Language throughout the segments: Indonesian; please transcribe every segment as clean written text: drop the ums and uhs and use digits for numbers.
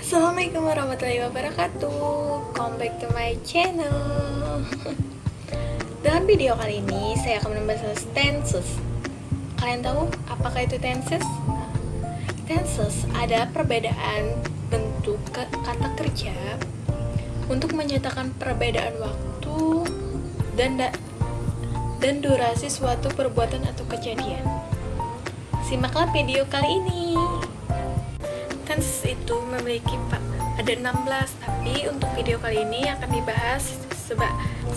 Assalamualaikum warahmatullahi wabarakatuh. Come back to my channel. Dalam video kali ini saya akan membahas tenses. Kalian tahu apakah itu tenses? Tenses ada perbedaan bentuk kata kerja untuk menyatakan perbedaan waktu dan durasi suatu perbuatan atau kejadian. Simaklah video kali ini. Tenses itu memiliki ada 16, tapi untuk video kali ini akan dibahas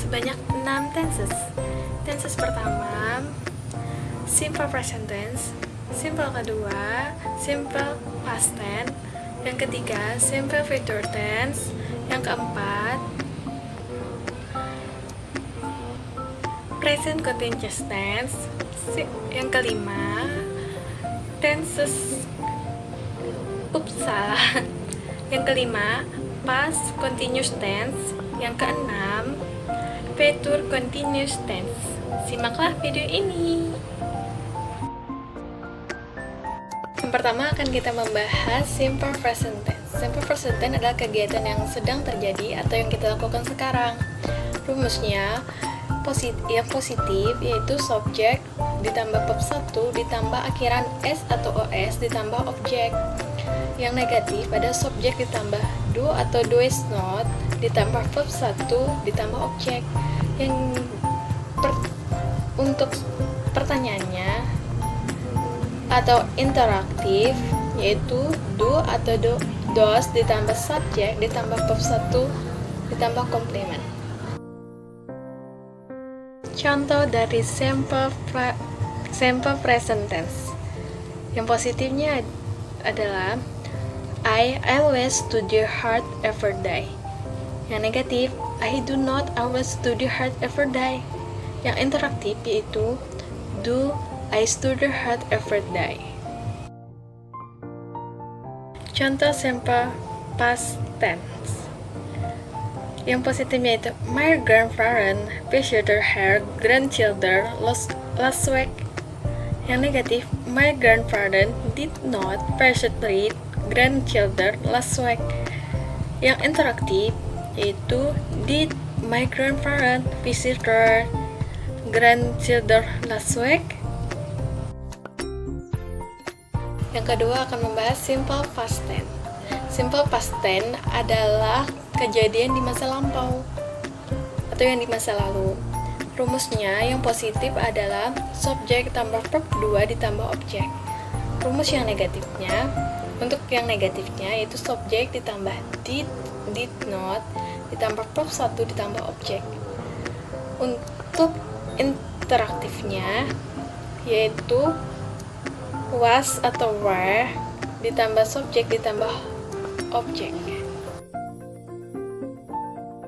sebanyak 6 tenses. Tenses pertama, simple present tense. Simple kedua, simple past tense. Yang ketiga, simple future tense. Yang keempat, present continuous tense. Yang kelima, tenses salah. Yang kelima, past continuous tense. Yang keenam, future continuous tense. Simaklah video ini. Yang pertama akan kita membahas simple present tense. Simple present tense adalah kegiatan yang sedang terjadi atau yang kita lakukan sekarang. Rumusnya yang positif yaitu subjek ditambah verb 1 ditambah akhiran s atau os ditambah objek. Yang negatif ada subjek ditambah do atau do is not ditambah verb 1 ditambah objek. Untuk pertanyaannya atau interaktif yaitu do atau does ditambah subjek ditambah verb 1 ditambah komplement. Contoh dari simple present tense. Yang positifnya adalah I always study hard every day. Yang negatif, I do not always study hard every day. Yang interaktif yaitu do I study hard every day. Contoh simple past tense. Yang positifnya itu my grandparents visited her grandchildren last week. Yang negatif, my grandfather did not visit grandchildren last week. Yang interaktif yaitu did my grandparents visit their grandchildren last week. Yang kedua akan membahas simple past tense. Simple past tense adalah kejadian di masa lampau atau yang di masa lalu. Rumusnya yang positif adalah subjek tambah verb 2 ditambah objek. Rumus yang negatifnya, untuk yang negatifnya yaitu subjek ditambah did not ditambah verb 1 ditambah objek. Untuk interaktifnya yaitu was atau were ditambah subjek ditambah objek.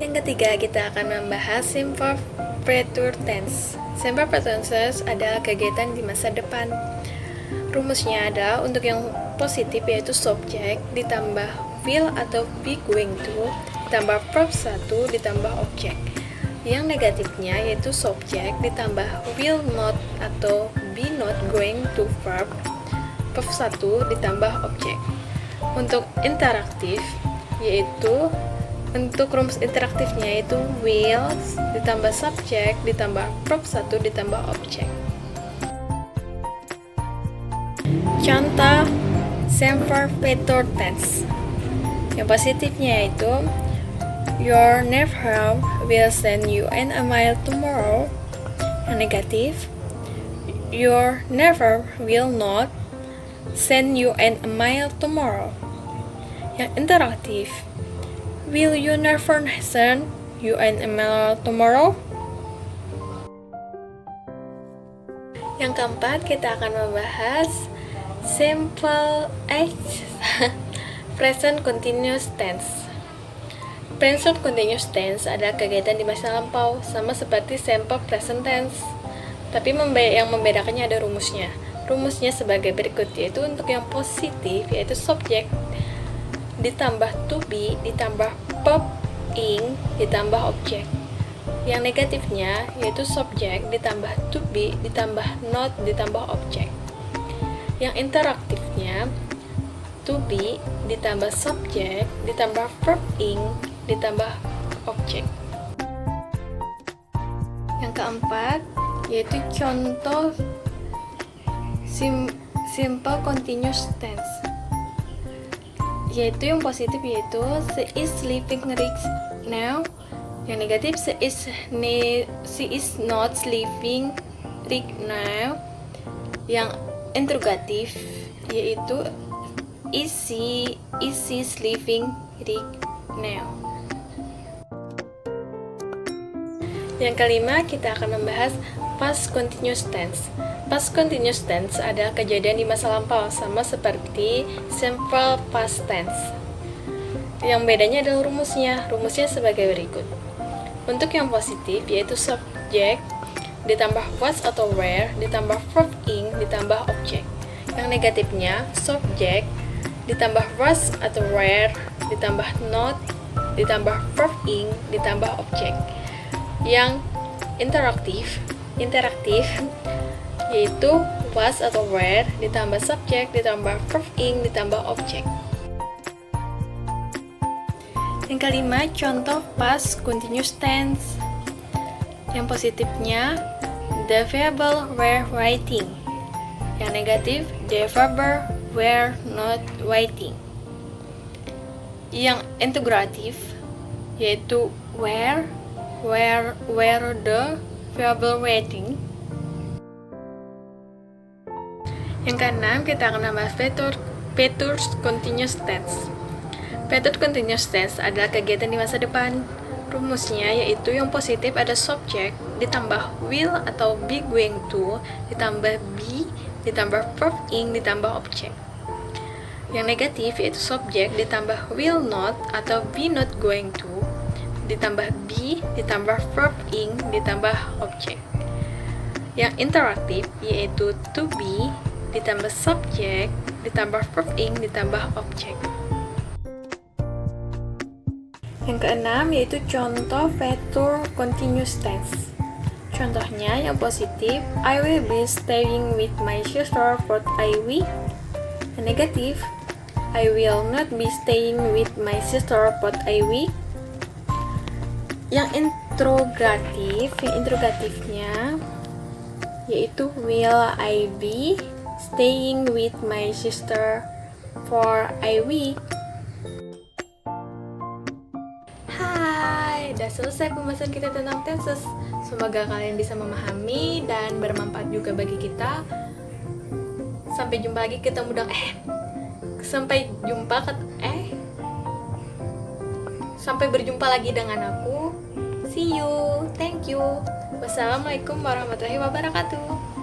Yang ketiga kita akan membahas simple future tense. Simple future tense adalah kegiatan di masa depan. Rumusnya adalah untuk yang positif yaitu subjek ditambah will atau be going to ditambah verb 1 ditambah objek. Yang negatifnya yaitu subjek ditambah will not atau be not going to verb 1 ditambah objek. Untuk interaktif yaitu untuk rumus interaktifnya yaitu will ditambah subjek ditambah verb 1 ditambah objek. Contoh simple future tense. Yang positifnya yaitu your neighbor will send you an email tomorrow. Yang negatif, your neighbor will not send you an email tomorrow. Yang interaktif, will you never send you an email tomorrow? Yang keempat, kita akan membahas simple present continuous tense. Present continuous tense adalah kegiatan di masa lampau, sama seperti simple present tense. Tapi yang membedakannya ada rumusnya. Rumusnya sebagai berikut, yaitu untuk yang positif yaitu subjek ditambah to be ditambah verb ing ditambah objek. Yang negatifnya yaitu subjek ditambah to be ditambah not ditambah objek. Yang interaktifnya to be ditambah subjek ditambah verb ing ditambah objek. Yang keempat yaitu contoh simple continuous tense, yaitu yang positif yaitu she is sleeping right now. Yang negatif she is not sleeping right now. Yang interrogatif yaitu is she sleeping right now. Yang kelima, kita akan membahas past continuous tense. Past continuous tense adalah kejadian di masa lampau, sama seperti simple past tense. Yang bedanya adalah rumusnya. Rumusnya sebagai berikut. Untuk yang positif, yaitu subjek ditambah was atau were ditambah verb ing ditambah objek. Yang negatifnya, subjek ditambah was atau were ditambah not ditambah verb ing ditambah objek. Yang interaktif yaitu was atau were ditambah subjek ditambah verb ing ditambah objek. Yang kelima, contoh past continuous tense. Yang positifnya the verbal were writing. Yang negatif the verbal were not writing. Yang integratif yaitu were the verbal writing. Yang keenam, kita akan nambah future continuous tense. Future continuous tense adalah kegiatan di masa depan. Rumusnya yaitu yang positif ada subjek ditambah will atau be going to ditambah be ditambah verb ing ditambah objek. Yang negatif yaitu subjek ditambah will not atau be not going to ditambah be ditambah verb ing ditambah objek. Yang interaktif yaitu to be ditambah subjek ditambah verb ing ditambah objek. Yang keenam yaitu contoh future continuous tense. Contohnya yang positif, I will be staying with my sister for a week. Yang negatif, I will not be staying with my sister for a week. Yang interrogatifnya yaitu will I be staying with my sister for a week. Udah selesai pembahasan kita tentang tenses. Semoga kalian bisa memahami dan bermanfaat juga bagi kita. Sampai jumpa lagi sampai berjumpa lagi dengan aku. See you. Thank you. Wassalamualaikum warahmatullahi wabarakatuh.